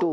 2।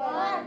1।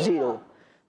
0।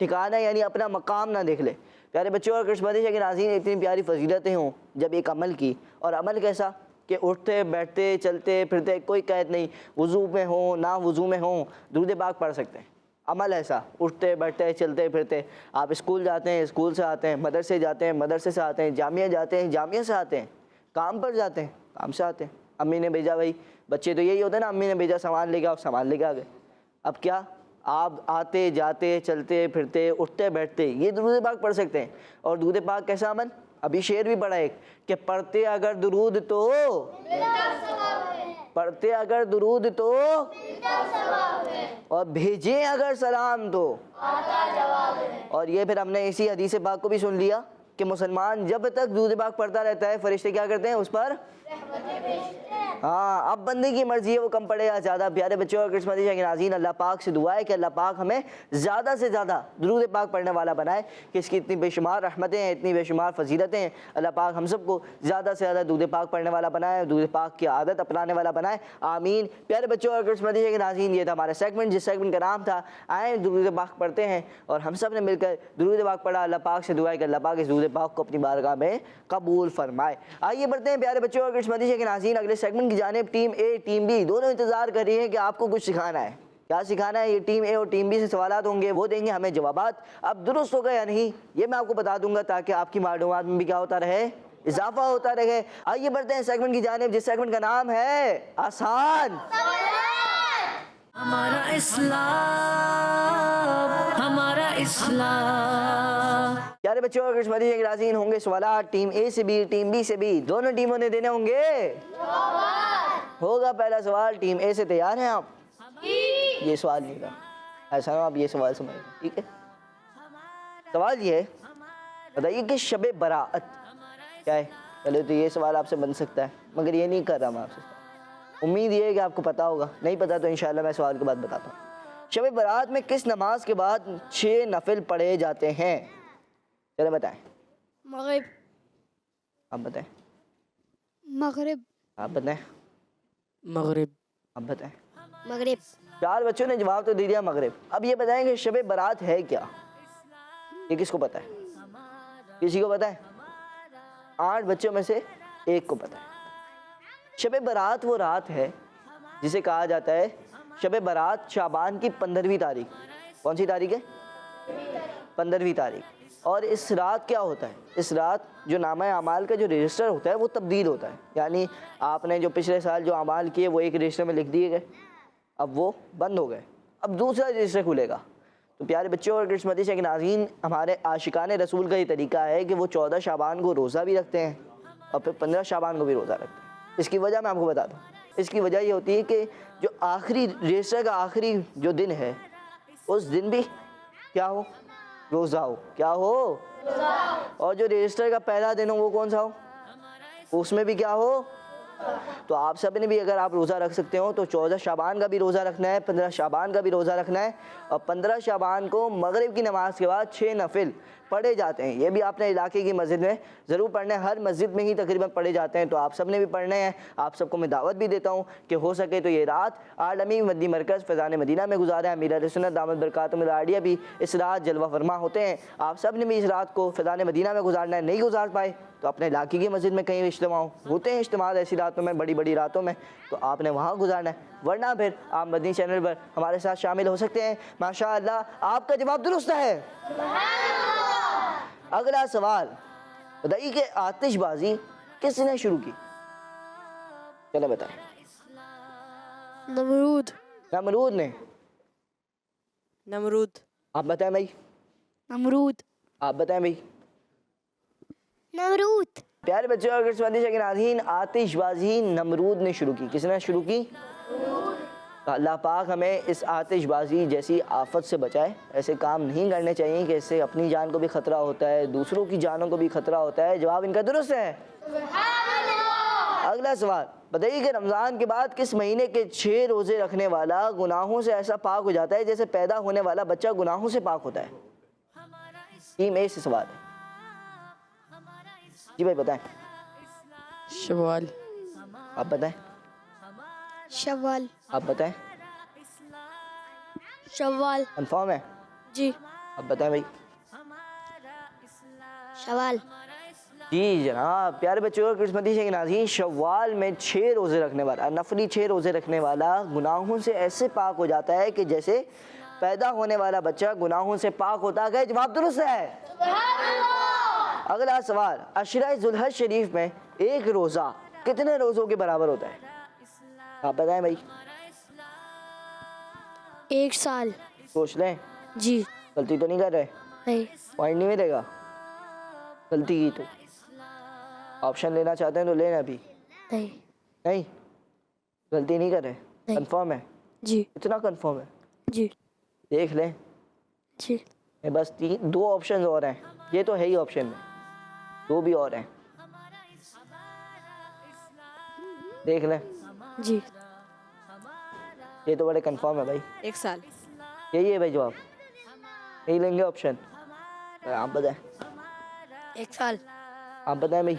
ٹھکانہ یعنی اپنا مقام نہ دیکھ لے۔ پیارے بچوں اور کرشمتی کے ناظرین، اتنی پیاری فضیلتیں ہوں جب ایک عمل کی، اور عمل کیسا کہ اٹھتے بیٹھتے چلتے پھرتے کوئی قید نہیں، وضو میں ہوں نہ وضو میں ہوں درود پاک پڑھ سکتے ہیں۔ عمل ایسا اٹھتے بیٹھتے چلتے پھرتے، آپ اسکول جاتے ہیں اسکول سے آتے ہیں، مدرسے جاتے ہیں مدرسے سے آتے ہیں، جامعہ جاتے ہیں جامعہ سے آتے ہیں، کام پر جاتے ہیں کام سے آتے ہیں، امی نے بھیجا، بھائی بچے تو یہی ہوتے ہیں نا، امی نے بھیجا سامان لے کے آؤ، سامان لے کے آ گئے۔ اب کیا آپ آتے جاتے چلتے پھرتے اٹھتے بیٹھتے یہ درود پاک پڑھ سکتے ہیں۔ اور درود پاک کیسا عمل؟ ابھی شعر بھی پڑھا ایک کہ پڑھتے اگر درود تو پڑھتے اگر درود تو اور بھیجیں اگر سلام تو اور یہ پھر ہم نے اسی حدیث پاک کو بھی سن لیا کہ مسلمان جب تک درود پاک پڑھتا رہتا ہے فرشتے کیا کرتے ہیں اس پر؟ ہاں، اب بندے کی مرضی ہے وہ کم پڑھے یا زیادہ۔ پیارے بچوں اور کرسمتی کے ناظرین، اللہ پاک سے دعا ہے کہ اللہ پاک ہمیں زیادہ سے زیادہ درود پاک پڑھنے والا بنائے کہ اس کی اتنی بے شمار رحمتیں ہیں، اتنی بے شمار فضیلتیں ہیں۔ اللہ پاک ہم سب کو زیادہ سے زیادہ درود پاک پڑھنے والا بنائے، درود پاک کی عادت اپنانے والا بنائے، آمین۔ پیارے بچوں اور کرسمتی کے ناظرین، یہ تھا ہمارا سیگمنٹ جس سیگمنٹ کا نام تھا آئیں درود پاک پڑھتے ہیں، اور ہم سب نے مل کر درود پاک پڑھا۔ اللہ پاک سے دعا ہے کہ اللہ پاک اس درود پاک کو اپنی بارگاہ میں قبول فرمائے۔ آئیے بڑھتے ہیں پیارے بچوں اور کرسمتی کے ناظرین اگلے سیگمنٹ کی جانب۔ ٹیم اے ٹیم بی دونوں انتظار کر رہی ہیں کہ آپ کو کچھ سکھانا ہے۔ کیا سکھانا ہے؟ یہ ٹیم اے اور ٹیم بی سے سوالات ہوں گے، وہ دیں گے ہمیں جوابات۔ اب درست ہوگا یا نہیں یہ میں آپ کو بتا دوں گا تاکہ آپ کی معلومات میں بھی کیا ہوتا رہے؟ اضافہ ہوتا رہے۔ آئیے بڑھتے ہیں سیگمنٹ کی جانب جس سیگمنٹ کا نام ہے آسان ہمارا اسلام، ہمارا اسلام۔ پیارے بچوں اور کرسمتی کے ناظرین، ہوں گے سوالات ٹیم اے سے بھی ٹیم بی سے بھی، دونوں ٹیموں نے دینے ہوں گے۔ ہوگا پہلا سوال ٹیم اے سے، تیار ہیں آپ؟ یہ سوال نہیں تھا، ایسا نہ آپ یہ سوال سمجھیں، ٹھیک ہے؟ سوال یہ ہے، بتائیے کہ شب برات کیا ہے؟ پہلے تو یہ سوال آپ سے بن سکتا ہے مگر یہ نہیں کر رہا میں آپ سے، امید یہ ہے کہ آپ کو پتا ہوگا، نہیں پتا تو انشاءاللہ میں سوال کے بعد بتاتا ہوں۔ شب برات میں کس نماز کے بعد 6 نفل پڑھے جاتے ہیں؟ چلے بتائیں۔ مغرب۔ آپ بتائیں۔ مغرب۔ آپ بتائیں۔ مغرب۔ آپ بتائیں۔ مغرب۔ 4 بچوں نے جواب تو دے دیا مغرب۔ اب یہ بتائیں کہ شب برات ہے کیا؟ یہ کس کو پتا ہے؟ کسی کو پتا ہے؟ 8 بچوں میں سے 1 کو پتا ہے۔ شب برات وہ رات ہے جسے کہا جاتا ہے شب برات شعبان کی 15ویں تاریخ۔ کون سی تاریخ ہے؟ 15ویں تاریخ۔ اور اس رات کیا ہوتا ہے؟ اس رات جو نامہ اعمال کا جو رجسٹر ہوتا ہے وہ تبدیل ہوتا ہے، یعنی آپ نے جو پچھلے سال جو اعمال کیے وہ ایک رجسٹر میں لکھ دیے گئے، اب وہ بند ہو گئے، اب دوسرا رجسٹر کھلے گا۔ تو پیارے بچوں اور کرسمتی کے ناظرین، ہمارے عاشقان رسول کا یہ طریقہ ہے کہ وہ 14 شعبان کو روزہ بھی رکھتے ہیں اور پھر 15 شعبان کو بھی روزہ رکھتے ہیں۔ اس کی وجہ میں آپ کو بتاتا ہوں۔ اس کی وجہ یہ ہوتی ہے کہ جو آخری رجسٹر کا آخری جو دن ہے اس دن بھی کیا ہو؟ روزہ ہو۔ کیا ہو؟ اور جو رجسٹر کا پہلا دن ہو وہ کون سا ہو؟ اس میں بھی کیا ہو؟ تو آپ سب نے بھی اگر آپ روزہ رکھ سکتے ہو تو 14 شعبان کا بھی روزہ رکھنا ہے، 15 شعبان کا بھی روزہ رکھنا ہے، اور 15 شعبان کو مغرب کی نماز کے بعد 6 نفل پڑھے جاتے ہیں۔ یہ بھی آپ نے علاقے کی مسجد میں ضرور پڑھنا ہے، ہر مسجد میں ہی تقریباً پڑھے جاتے ہیں، تو آپ سب نے بھی پڑھنے ہیں۔ آپ سب کو میں دعوت بھی دیتا ہوں کہ ہو سکے تو یہ رات عالمی مدنی مرکز فیضان مدینہ میں گزاریں۔ امیر اہل سنت دامت برکاتہم العالیہ بھی اس رات جلوہ فرما ہوتے ہیں، آپ سب نے بھی اس رات کو فیضان مدینہ میں گزارنا ہے۔ نہیں گزار پائے تو اپنے علاقے کی مسجد میں کہیں اجتماع ہوتے ہیں، اجتماع ایسی راتوں میں، بڑی بڑی راتوں میں، تو آپ نے وہاں گزارنا ہے، ورنہ پھر آپ مدنی چینل پر ہمارے ساتھ شامل ہو سکتے ہیں۔ ماشاءاللہ آپ کا جواب درست ہے۔ اگلا سوال بتائیے کہ آتش بازی کس نے شروع کی؟ چلے بتائیں۔ نمرود۔ نمرود نے۔ نمرود۔ آپ بتائیں بھائی۔ نمرود۔ آپ بتائیں بھائی۔ نمرود۔ پیارے بچوں اور کرسمتی کے ناظرین، آتش بازی نمرود نے شروع کی۔ کس نے شروع کی؟ اللہ پاک ہمیں اس آتش بازی جیسی آفت سے بچائے۔ ایسے کام نہیں کرنے چاہیے کہ اس سے اپنی جان کو بھی خطرہ ہوتا ہے، دوسروں کی جانوں کو بھی خطرہ ہوتا ہے۔ جواب ان کا درست ہے۔ اگلا سوال بتائیے کہ رمضان کے بعد کس مہینے کے 6 روزے رکھنے والا گناہوں سے ایسا پاک ہو جاتا ہے جیسے پیدا ہونے والا بچہ گناہوں سے پاک ہوتا ہے؟ ٹیم اے سے سوال ہے، جی بھائی بتائیں۔ شوال۔ آپ بتائیں۔ شوال۔ آپ بتائیں۔ شوال۔ کنفرم ہے؟ جی۔ اب بتائیں بھائی. شوال. جی جناب. پیارے بچوں اور قسمتی کے ناظرین، شوال میں 6 روزے رکھنے والا، نفلی 6 روزے رکھنے والا گناہوں سے ایسے پاک ہو جاتا ہے کہ جیسے پیدا ہونے والا بچہ گناہوں سے پاک ہوتا ہے. جواب درست ہے. اگلا سوال، عشرہ ذوالحج شریف میں ایک روزہ کتنے روزوں کے برابر ہوتا ہے؟ آپ بتائیں بھائی. 1 سال. سوچ لیں. جی. غلطی تو نہیں کر رہے؟ نہیں. پوائنٹ نہیں ملے گا غلطی کی تو. آپشن لینا چاہتے ہیں تو لینا بھی. نہیں. نہیں غلطی نہیں کر رہے؟ نہیں. کنفرم ہے؟ جی. اتنا کنفرم ہے؟ جی. دیکھ لیں. جی. یہ بس 2 آپشن اور ہیں. یہ تو ہے ہی آپشن میں 2 بھی اور ہیں. دیکھ لیں. جی. یہ تو بڑے کنفرم ہے بھائی. 1 سال. یہی ہے بھائی جواب. یہی لیں گے آپشن. آپ بتائیں. 1 سال. آپ بتائیں بھائی.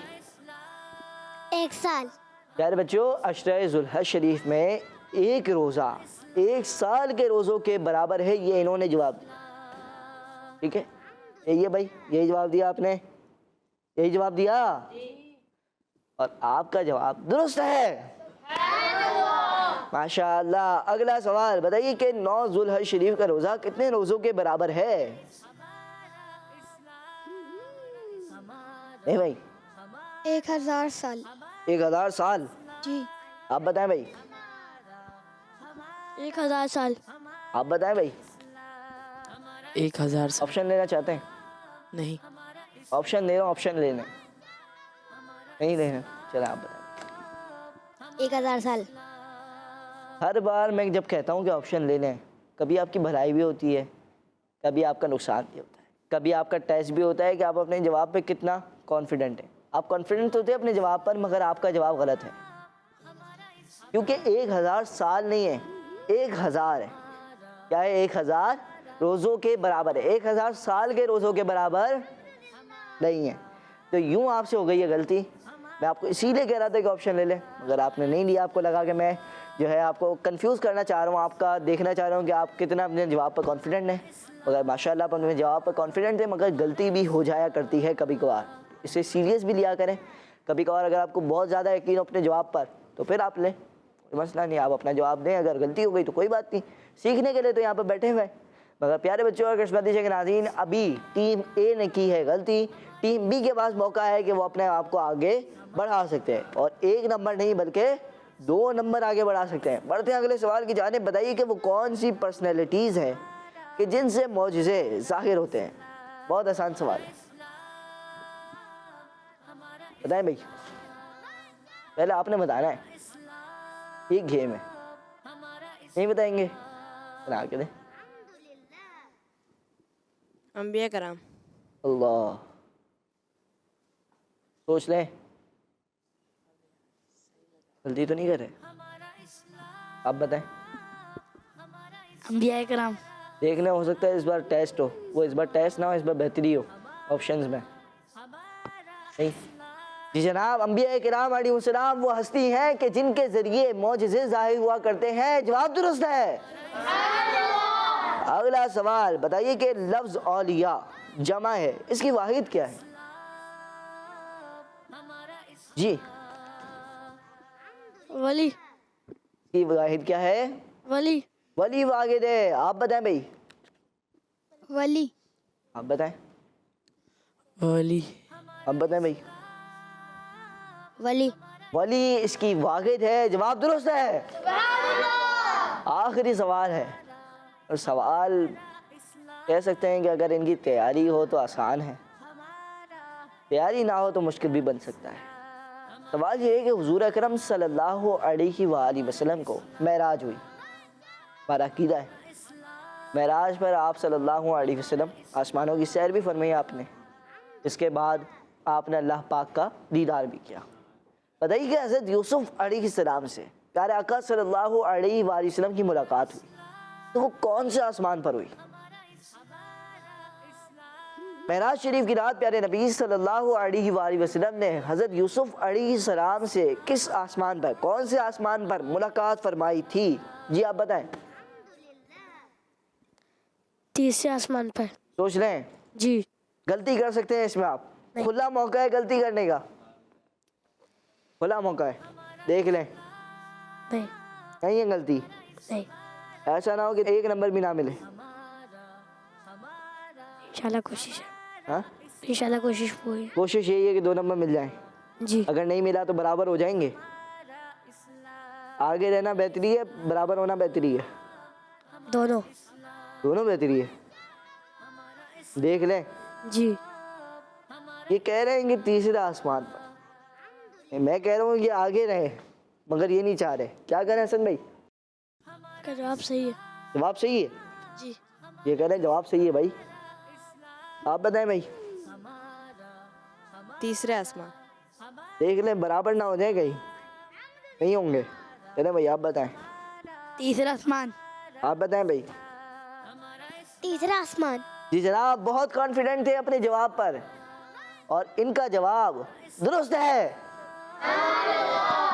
1 سال. پیارے بچوں، عشرہ ذوالحج شریف میں ایک روزہ 1 سال کے روزوں کے برابر ہے. یہ انہوں نے جواب دیا. ٹھیک ہے، یہی ہے بھائی. یہی جواب دیا آپ نے. یہی جواب دیا اور آپ کا جواب درست ہے. ماشاء اللہ. اگلا سوال بتائیے کہ 9 ذوالحج شریف کا روزہ کتنے روزوں کے برابر ہے؟ نہیں بھائی. 1000 سال. 1000 سال. جی. آپ بتائیں بھائی. 1000 سال. آپ بتائیں بھائی. 1000 سال. آپشن لینا چاہتے ہیں؟ نہیں. آپشن دے رہا ہوں. آپشن لینا نہیں لینا. چلیں آپ بتائیں. 1000 سال. ہر بار میں جب کہتا ہوں کہ آپشن لے لیں، کبھی آپ کی بھلائی بھی ہوتی ہے، کبھی آپ کا نقصان بھی ہوتا ہے، کبھی آپ کا ٹیسٹ بھی ہوتا ہے کہ آپ اپنے جواب پہ کتنا کانفیڈنٹ ہیں. آپ کانفیڈنٹ ہوتے ہیں اپنے جواب پر، مگر آپ کا جواب غلط ہے. کیونکہ 1000 سال نہیں ہے، 1000 ہے. کیا ہے؟ 1000 روزوں کے برابر ہے. 1000 سال کے روزوں کے برابر نہیں ہے. تو یوں آپ سے ہو گئی ہے غلطی. میں آپ کو اسی لیے کہہ رہا تھا کہ آپشن لے لیں، مگر آپ نے نہیں لیا. آپ کو لگا کہ میں جو ہے آپ کو کنفیوز کرنا چاہ رہا ہوں، آپ کا دیکھنا چاہ رہا ہوں کہ آپ کتنا اپنے جواب پر کانفیڈنٹ ہیں. مگر ماشاءاللہ آپ اپنے جواب پر کانفیڈنٹ ہیں، مگر غلطی بھی ہو جایا کرتی ہے کبھی کبھار. اسے سیریس بھی لیا کریں. کبھی کبھار اگر آپ کو بہت زیادہ یقین ہو اپنے جواب پر تو پھر آپ لیں، کوئی مسئلہ نہیں. آپ اپنا جواب دیں. اگر غلطی ہو گئی تو کوئی بات نہیں، سیکھنے کے لیے تو یہاں پہ بیٹھے ہوئے. مگر پیارے بچوں اور قسمتی کے ناظرین، ابھی ٹیم اے نے کی ہے غلطی. ٹیم بی کے پاس موقع ہے کہ وہ اپنے آپ کو آگے بڑھا سکتے ہیں، اور 1 نمبر نہیں بلکہ 2 نمبر آگے بڑھا سکتے ہیں. بڑھتے ہیں اگلے سوال کی جانب. بتائیے کہ وہ کون سی پرسنالٹیز ہیں کہ جن سے معجزے ظاہر ہوتے ہیں؟ بہت آسان سوال ہے. بتائیں بھائی. پہلے آپ نے بتانا ہے. ایک گیم ہے. نہیں بتائیں گے؟ بنا کے دیں. انبیاء کرام. اللہ. سوچ لیں. غلطی تو نہیں کر رہے؟ آپ بتائیں. انبیاء کرام. دیکھنا ہو سکتا ہے اس بار ٹیسٹ ہو، وہ اس بار ٹیسٹ نہ ہو، اس بار بہتری ہو آپشنز میں. نہیں جی جناب. انبیاء کرام علیہ السلام وہ ہستی ہیں کہ جن کے ذریعے معجزے ظاہر ہوا کرتے ہیں. جواب درست ہے. اگلا سوال بتائیے کہ لفظ اولیاء جمع ہے، اس کی واحد کیا ہے؟ جی. ولی. کی واحد کیا ہے؟ ولی. ولی واحد ہے. آپ بتائیں بھائی. ولی. آپ بتائیں. ولی. آپ بتائیں بھائی. ولی. ولی اس کی واحد ہے. جواب درست ہے. آخری سوال ہے، اور سوال کہہ سکتے ہیں کہ اگر ان کی تیاری ہو تو آسان ہے، تیاری نہ ہو تو مشکل بھی بن سکتا ہے. سوال یہ ہے کہ حضور اکرم صلی اللہ علیہ وآلہ وسلم کو معراج ہوئی. ہمارا عقیدہ ہے معراج پر آپ صلی اللہ علیہ وسلم آسمانوں کی سیر بھی فرمائی آپ نے. اس کے بعد آپ نے اللہ پاک کا دیدار بھی کیا. بتائیے کہ حضرت یوسف علیہ السلام سے پیارے آقا صلی اللہ علیہ وآلہ وسلم کی ملاقات ہوئی تو وہ کون سے آسمان پر ہوئی؟ معراج شریف کی رات پیارے نبی صلی اللہ علیہ وآلہ وسلم نے حضرت یوسف علیہ السلام سے کس آسمان پر، کون سے آسمان پر ملاقات فرمائی تھی؟ جی آپ بتائیں. 30 آسمان پر. سوچ لیں. جی. غلطی کر سکتے ہیں اس میں آپ, کھلا موقع ہے غلطی کرنے کا, کھلا موقع ہے, دیکھ لیں. نہیں. نہیں ہے غلطی, نہیں. ایسا نہ ہو کہ ایک نمبر بھی نہ ملے. انشاءاللہ کوشش ہے. ہاں انشاءاللہ کوشش پوری. کوشش یہی ہے کہ 2 نمبر مل جائیں. جی. اگر نہیں ملا تو برابر ہو جائیں گے. آگے رہنا بہتری ہے, برابر ہونا بہتری ہے, دونوں. دونوں بہتری ہے. دیکھ لیں. جی. یہ کہہ رہے ہیں کہ تیسرا آسمان پر, میں کہہ رہا ہوں یہ آگے رہے مگر یہ نہیں چاہ رہے. کیا کریں حسن بھائی؟ کا جواب صحیح ہے. جواب صحیح ہے. جی. یہ کہہ رہے ہیں جواب صحیح ہے بھائی. آپ بتائیں بھائی. تیسرے آسمان. دیکھ لیں برابر نہ ہو جائے کہیں, نہیں ہوں گے. چلیں بھائی آپ بتائیں. تیسرا آسمان. آپ بتائیں بھائی. تیسرا آسمان. جی جناب, بہت کانفیڈنٹ تھے اپنے جواب پر, اور ان کا جواب درست ہے.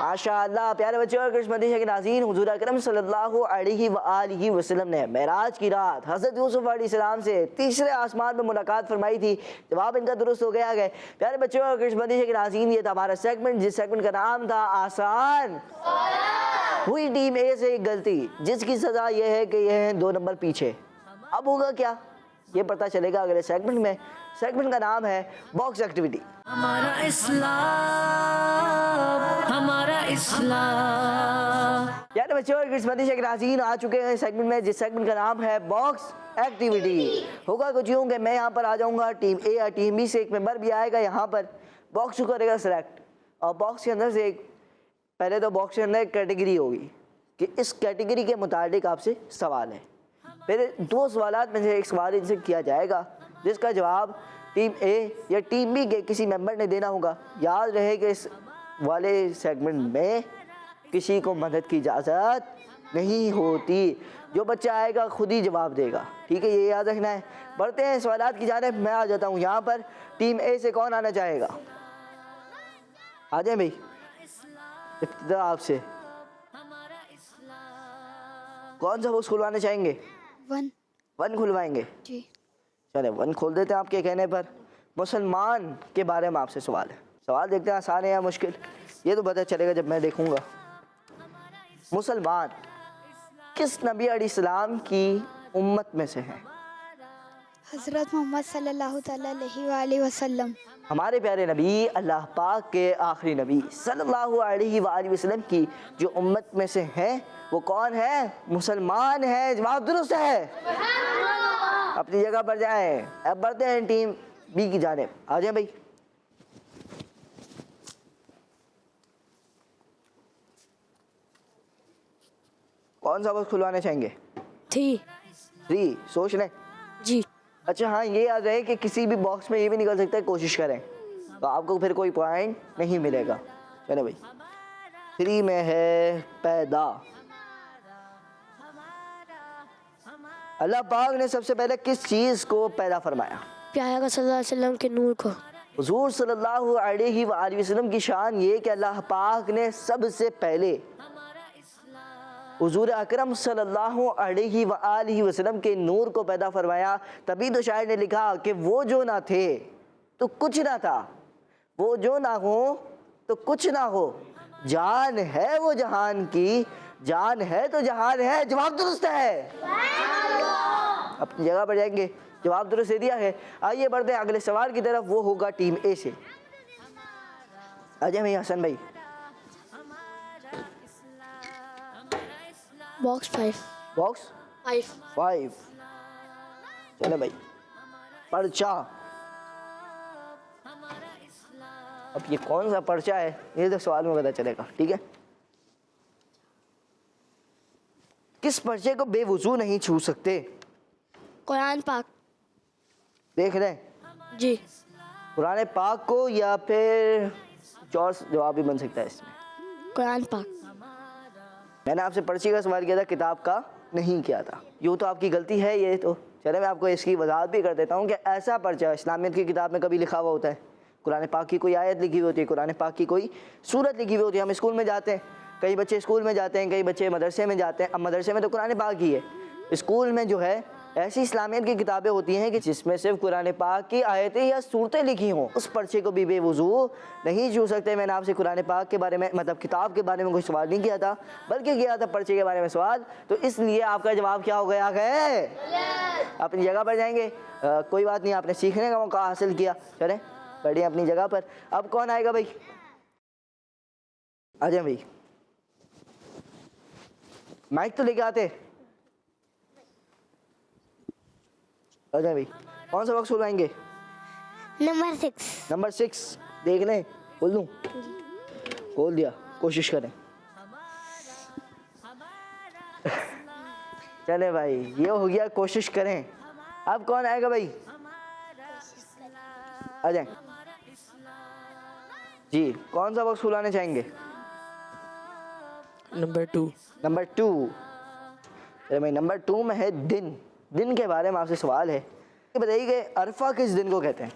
ماشاءاللہ. پیارے بچے اور کرش مدینہ کے ناظرین, حضور اکرم صلی اللہ علیہ وآلہ وسلم نے معراج کی رات حضرت یوسف علیہ السلام سے تیسرے آسمان میں ملاقات فرمائی تھی. جواب ان کا درست ہو گیا. پیارے بچے اور کرش مدینہ کے ناظرین, یہ تھا ہمارا سیگمنٹ, جس سیگمنٹ کا نام تھا آسان. ہوئی ٹیم اے سے ایک غلطی, جس کی سزا یہ ہے کہ یہ ہیں 2 نمبر پیچھے. اب ہوگا کیا یہ پتہ چلے گا اگلے سیگمنٹ میں. سیگمنٹ کا نام ہے باکس ایکٹیویٹی. ہمارا اسلام, ہمارا اسلام. پیارے بچے اور قسمتی شیخ ناظرین, آ چکے ہیں سیگمنٹ میں, جس سیگمنٹ کا نام ہے باکس ایکٹیویٹی. ہوگا کچھ یوں کہ میں یہاں پر آ جاؤں گا, ٹیم اے یا ٹیم بی سے ایک ممبر بھی آئے گا یہاں پر, باکس کو کرے گا سلیکٹ, اور باکس کے اندر سے ایک, پہلے تو باکس کے اندر ایک کیٹیگری ہوگی کہ اس کیٹیگری کے متعلق آپ سے سوال ہے. پھر 2 سوالات میں سے ایک سوال ان سے کیا جائے گا, جس کا جواب ٹیم اے یا ٹیم بی کے کسی ممبر نے دینا ہوگا. یاد رہے کہ اس والے سیگمنٹ میں کسی کو مدد کی اجازت نہیں ہوتی. جو بچہ آئے گا خود ہی جواب دے گا, ٹھیک ہے, یہ یاد رکھنا ہے. بڑھتے ہیں سوالات کی جانب. میں آ جاتا ہوں یہاں پر. ٹیم اے سے کون آنا چاہے گا؟ آ جائیں بھائی, ابتدا آپ سے. کون سا باکس کھلوانا چاہیں گے؟ 1 کھلوائیں گے. جی. چلیں 1 کھول دیتے ہیں آپ کے کہنے پر. مسلمان کے بارے میں آپ سے سوال ہے. سوال دیکھتے ہیں آسان ہے یا مشکل, یہ تو پتہ چلے گا جب میں دیکھوں گا. مسلمان کس نبی علیہ السلام کی امت میں سے ہیں؟ حضرت محمد صلی اللہ تعالیٰ علیہ وآلہ وسلم. ہمارے پیارے نبی, اللہ پاک کے آخری نبی صلی اللہ علیہ وآلہ وسلم کی جو امت میں سے ہیں وہ کون ہے؟ مسلمان ہیں. جواب درست ہے. اپنی جگہ پر جائیں. اب بڑھتے ہیں ٹیم بی کی جانب. آ جائیں بھائی. کون سا باکس کھلوانا چاہیں گے؟ 3. سوچ لیں. جی. اچھا ہاں, یہ یاد رہے کہ کسی بھی باکس میں یہ بھی نکل سکتا ہے, کوشش کریں تو آپ کو پھر کوئی پوائنٹ نہیں ملے گا. چلیں بھائی. 3 میں ہے پیدا. اللہ پاک نے سب سے پہلے کس چیز کو پیدا فرمایا؟ پیارے صلی اللہ علیہ وسلم کے نور کو. حضور صلی اللہ علیہ وآلہ وسلم کی شان یہ کہ اللہ پاک نے سب سے پہلے حضور اکرم صلی اللہ علیہ وآلہ وسلم کے نور کو پیدا فرمایا. تبھی تو شاعر نے لکھا کہ وہ جو نہ تھے تو کچھ نہ تھا, وہ جو نہ ہو تو کچھ نہ ہو, جان ہے وہ جہان کی, جان ہے تو جہان ہے. جواب درست ہے. اپنی جگہ پر جائیں گے. جواب درست دے دیا ہے. آئیے بڑھتے ہیں اگلے سوال کی طرف, وہ ہوگا ٹیم اے سے. آ جائیں بھائی حسن بھائی. باکس 5. باکس 5. چلے بھائی. پرچہ. اب یہ کون سا پرچہ ہے یہ تو سوال میں پتہ چلے گا, ٹھیک ہے. کس پرچے کو بے وضو نہیں چھو سکتے؟ قرآن پاک. دیکھ رہے ہیں جی. قرآن پاک کو, یا پھر اور جواب بھی بن سکتا ہے اس میں. قرآن پاک. میں نے آپ سے پرچی کا سوال کیا تھا, کتاب کا نہیں کیا تھا. یوں تو آپ کی غلطی ہے یہ تو. چلے میں آپ کو اس کی وضاحت بھی کر دیتا ہوں کہ ایسا پرچہ اسلامیت کی کتاب میں کبھی لکھا ہوا ہوتا ہے. قرآن پاک کی کوئی آیت لکھی ہوئی ہوتی ہے, قرآن پاک کی کوئی سورت لکھی ہوئی ہوتی ہے. ہم اسکول میں جاتے ہیں, کئی بچے اسکول میں جاتے ہیں, کئی بچے مدرسے میں جاتے ہیں. اب مدرسے میں تو قرآن پاک ہی ہے, اسکول میں جو ہے ایسی اسلامیت کی کتابیں ہوتی ہیں کہ جس میں صرف قرآن پاک کی آیتیں یا صورتیں لکھی ہوں، اس پرچے کو بھی بے وضو نہیں چھو سکتے۔ میں نے آپ سے قرآن پاک کے بارے میں مطلب کتاب کے بارے میں کوئی سوال نہیں کیا تھا، بلکہ کیا تھا پرچے کے بارے میں سوال، تو اس لیے آپ کا جواب کیا ہو گیا ہے؟ اپنی جگہ پر جائیں گے، کوئی بات نہیں، آپ نے سیکھنے کا موقع حاصل کیا، چلیں بیٹھیں اپنی جگہ پر۔ اب کون آئے گا بھائی؟ آ جائیں بھائی، مائک تو لے کے آتے، آ جائیں بھائی۔ کون سا وقت کھلوائیں گے؟ نمبر 6۔ نمبر 6 دیکھ لیں، کھول دوں؟ کھول دیا، کوشش کریں۔ چلے بھائی، یہ ہو گیا کوشش کریں۔ اب کون آئے گا بھائی؟ آ جائیں جی، کون سا وقت کھلانے چاہیں گے؟ نمبر 2۔ نمبر 2۔ چلے بھائی، نمبر 2 میں ہے دن۔ دن کے بارے میں آپ سے سوال ہے، یہ بتائیے کہ عرفہ کس دن کو کہتے ہیں؟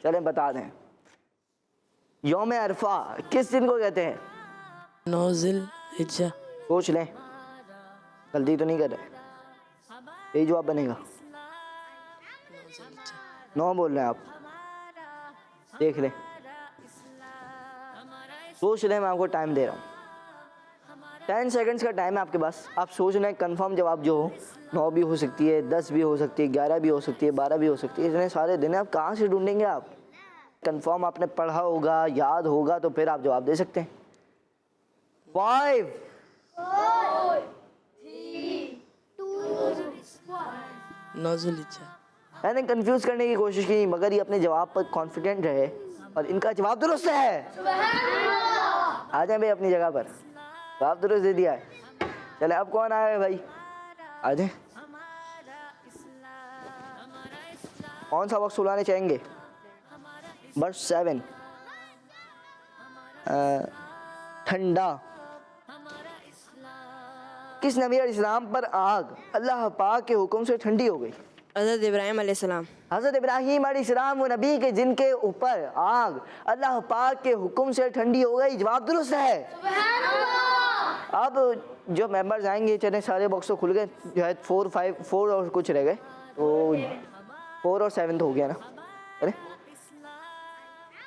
چلیں بتا دیں، یوم عرفہ کس دن کو کہتے ہیں؟ 9 ذی الحجہ۔ سوچ لیں، غلطی تو نہیں کر رہے، یہی جواب بنے گا۔ 9 بول رہے ہیں آپ، دیکھ لیں، سوچ لیں، میں آپ کو ٹائم دے رہا ہوں، 10 سیکنڈز کا ٹائم ہے آپ کے پاس۔ آپ سوچ لیں، کنفرم جواب جو ہو، 9 بھی ہو سکتی ہے، 10 بھی ہو سکتی ہے، 11 بھی ہو سکتی ہے، 12 بھی ہو سکتی ہے، اتنے سارے دن ہیں، آپ کہاں سے ڈھونڈیں گے؟ آپ کنفرم آپ نے پڑھا ہوگا، یاد ہوگا تو پھر آپ جواب دے سکتے ہیں۔ 5 9 ذی الحجہ۔ میں نے کنفیوز کرنے کی کوشش کی، مگر یہ اپنے جواب پر کانفیڈنٹ رہے اور ان کا جواب درست ہے۔ آ جائیں بھائی اپنی جگہ پر، جواب درست دے دیا ہے۔ چلے اب کون آیا ہے بھائی؟ آ جائیں، کون سا وقت سلانے چاہیں گے؟ نمبر 7 ٹھنڈا۔ کس نبی علیہ السلام پر آگ اللہ پاک کے حکم سے ٹھنڈی ہو گئی؟ حضرت ابراہیم علیہ السلام۔ حضرت ابراہیم علیہ السلام وہ نبی کے جن کے اوپر آگ اللہ پاک کے حکم سے ٹھنڈی ہو گئی، جواب درست ہے۔ اب جو ممبرز آئیں گے، چلیں سارے باکس تو کھل گئے، جو ہے 4 اور کچھ رہ گئے، تو 4 اور 7 تو ہو گیا نا؟ ارے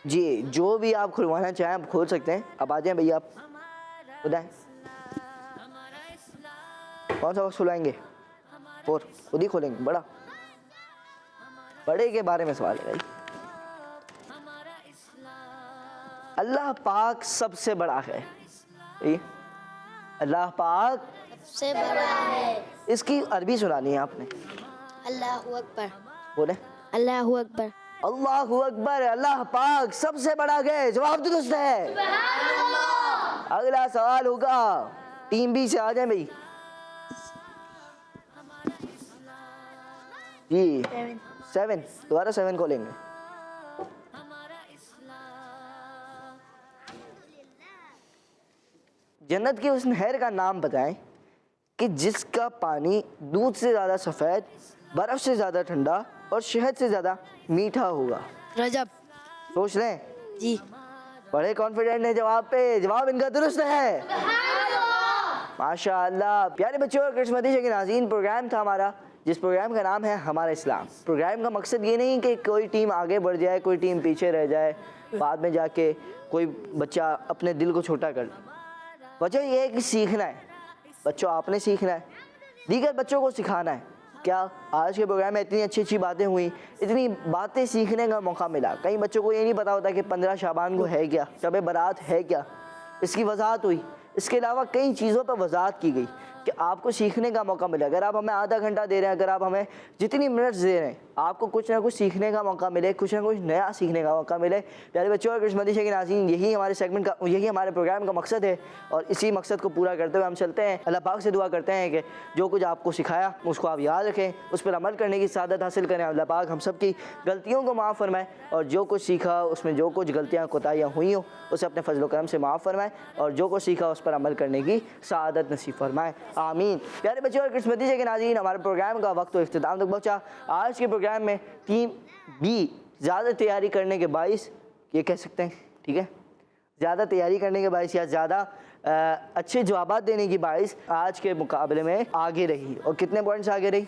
جی، جو بھی آپ کھلوانا چاہیں آپ کھول سکتے ہیں۔ اب آ جائیں بھیا، آپ بتائیں کون سا وقت کھلوائیں گے؟ 4 خود ہی کھولیں گے؟ بڑے کے بارے میں سوال ہے بھائی۔ اللہ پاک سب سے بڑا ہے، اللہ پاک سب سے بڑا ہے۔ اس کی عربی سنانی ہے آپ نے، اللہ اکبر۔ بولیں اللہ اکبر۔ اللہ اکبر، اللہ پاک سب سے بڑا ہے، جواب درست ہے۔ اگلا سوال ہوگا ٹیم بی سے، آ جائیں بھائی جی۔ 7 دوبارہ 7 کو لیں گے۔ جنت کی اس نہر کا نام بتائیں کہ جس کا پانی دودھ سے زیادہ سفید، برف سے زیادہ ٹھنڈا اور شہد سے زیادہ میٹھا ہوگا۔ رجب۔ سوچ لیں، جی۔ بڑے کانفیڈنٹ ہیں جواب پہ، جواب ان کا درست ہے۔ ماشاء اللہ۔ پیارے بچوں اور کرسمتی کے ناظرین، پروگرام تھا ہمارا جس پروگرام کا نام ہے ہمارا اسلام۔ پروگرام کا مقصد یہ نہیں کہ کوئی ٹیم آگے بڑھ جائے، کوئی ٹیم پیچھے رہ جائے، بعد میں جا کے کوئی بچہ اپنے دل کو چھوٹا کر لے۔ وجہ یہ ہے کہ سیکھنا ہے، بچوں آپ نے سیکھنا ہے، دیگر بچوں کو سکھانا ہے۔ کیا آج کے پروگرام میں اتنی اچھی اچھی باتیں ہوئیں، اتنی باتیں سیکھنے کا موقع ملا۔ کئی بچوں کو یہ نہیں پتا ہوتا کہ 15 شعبان کو ہے کیا، شب برات ہے کیا، اس کی وضاحت ہوئی۔ اس کے علاوہ کئی چیزوں پر وضاحت کی گئی کہ آپ کو سیکھنے کا موقع ملے۔ اگر آپ ہمیں آدھا گھنٹہ دے رہے ہیں، اگر آپ ہمیں جتنی منٹس دے رہے ہیں، آپ کو کچھ نہ کچھ سیکھنے کا موقع ملے، کچھ نہ کچھ نیا سیکھنے کا موقع ملے۔ پیارے بچوں اور کرسمتی کے ناظرین، یہی ہمارے سیگمنٹ کا، یہی ہمارے پروگرام کا مقصد ہے، اور اسی مقصد کو پورا کرتے ہوئے ہم چلتے ہیں۔ اللہ پاک سے دعا کرتے ہیں کہ جو کچھ آپ کو سکھایا اس کو آپ یاد رکھیں، اس پر عمل کرنے کی سعادت حاصل کریں۔ اللہ پاک ہم سب کی غلطیوں کو معاف فرمائے، اور جو کچھ سیکھا اس میں جو کچھ غلطیاں کوتاہیاں ہوئی ہوں اسے اپنے فضل و کرم سے معاف فرمائے، اور جو کچھ سیکھا اس پر عمل کرنے کی سعادت نصیب فرمائے، آمین۔ پیارے بچوں اور کرسمتی کے ناظرین، ہمارے پروگرام کا وقت تو اختتام تک پہنچا۔ آج کے پروگرام میں ٹیم بی زیادہ تیاری کرنے کے باعث، یہ کہہ سکتے ہیں ٹھیک ہے، زیادہ تیاری کرنے کے باعث یا زیادہ اچھے جوابات دینے کی باعث آج کے مقابلے میں آگے رہی۔ اور کتنے پوائنٹس آگے رہی؟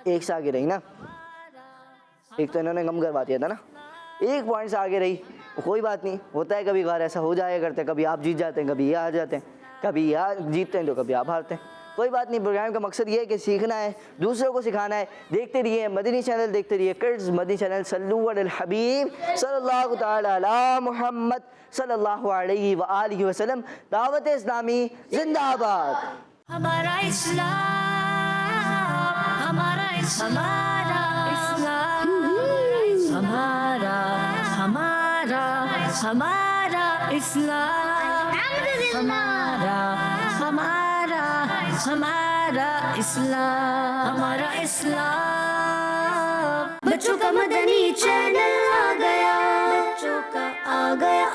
ایک سے آگے رہی نا, ایک تو انہوں نے کم کروا دیا تھا نا, ایک پوائنٹ سے آگے رہی. کوئی بات نہیں, ہوتا ہے کبھی کبھار ایسا ہو جایا کرتے ہیں, کبھی آپ جیت جاتے ہیں, کبھی یہ ہار جاتے ہیں, کبھی یہ جیتتے ہیں تو کبھی آپ ہارتے ہیں. کوئی بات نہیں, پروگرام کا مقصد یہ ہے کہ سیکھنا ہے, دوسروں کو سکھانا ہے. دیکھتے رہیے مدنی چینل, دیکھتے رہیے کرڈز مدنی چینل. صلو علی الحبیب صلی اللہ تعالی علی محمد صلی اللہ علیہ وآلہ وسلم. دعوت اسلامی زندہ آباد. ہمارا اسلام, ہمارا ہمارا اسلام, ہمارا ہمارا ہمارا اسلام, ہمارا ہمارا ہمارا اسلام, ہمارا اسلام. بچوں کا مدنی چینل آ گیا, بچوں کا آ گیا